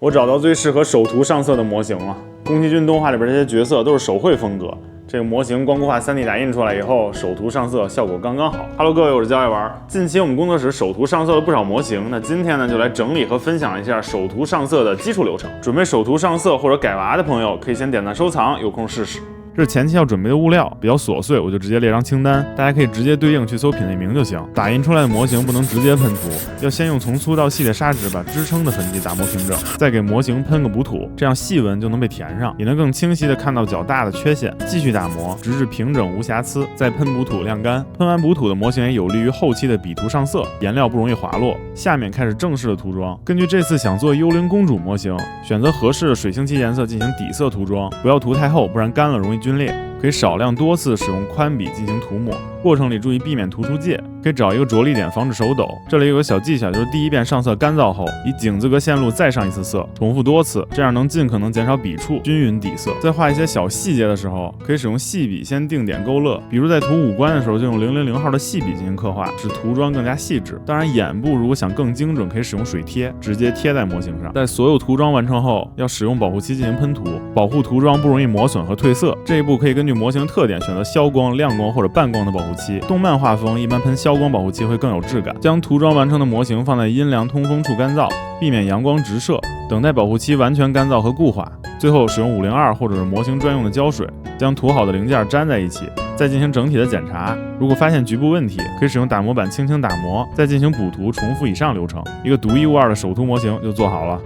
我找到最适合手图上色的模型了。宫崎骏动画里边这些角色都是手绘风格，这个模型光固化 3D 打印出来以后，手图上色效果刚刚好。Hello， 各位，我是焦爱玩。近期我们工作室手图上色了不少模型，那今天呢就来整理和分享一下手图上色的基础流程。准备手图上色或者改娃的朋友，可以先点赞收藏，有空试试。这是前期要准备的物料，比较琐碎，我就直接列张清单，大家可以直接对应去搜品类名就行。打印出来的模型不能直接喷涂，要先用从粗到细的砂纸把支撑的痕迹打磨平整，再给模型喷个补土，这样细纹就能被填上，也能更清晰的看到较大的缺陷。继续打磨，直至平整无瑕疵，再喷补土晾干。喷完补土的模型也有利于后期的笔涂上色，颜料不容易滑落。下面开始正式的涂装，根据这次想做幽灵公主模型，选择合适的水性漆颜色进行底色涂装，不要涂太厚，不然干了容易皲裂。可以少量多次使用宽笔进行涂抹，过程里注意避免涂出界，可以找一个着力点防止手抖。这里有个小技巧，就是第一遍上色干燥后，以井字格线路再上一次色，重复多次，这样能尽可能减少笔触，均匀底色。在画一些小细节的时候，可以使用细笔先定点勾勒，比如在涂五官的时候就用000号的细笔进行刻画，使涂装更加细致。当然眼部如果想更精准，可以使用水贴，直接贴在模型上。在所有涂装完成后，要使用保护漆进行喷涂，保护涂装不容易磨损和褪色。这一步可以根据模型特点选择消光、亮光或者半光的保护漆。动漫画风一般喷消光保护漆会更有质感。将涂装完成的模型放在阴凉通风处干燥，避免阳光直射，等待保护漆完全干燥和固化。最后使用502或者是模型专用的胶水，将涂好的零件粘在一起，再进行整体的检查。如果发现局部问题，可以使用打磨板轻轻打磨，再进行补涂，重复以上流程，一个独一无二的手图模型就做好了。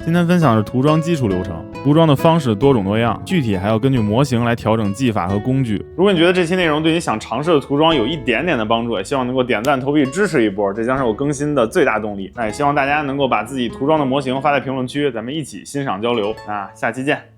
今天分享的是涂装基础流程，涂装的方式多种多样，具体还要根据模型来调整技法和工具。如果你觉得这期内容对你想尝试的涂装有一点点的帮助，也希望能够点赞投币支持一波，这将是我更新的最大动力。那也希望大家能够把自己涂装的模型发在评论区，咱们一起欣赏交流。那下期见。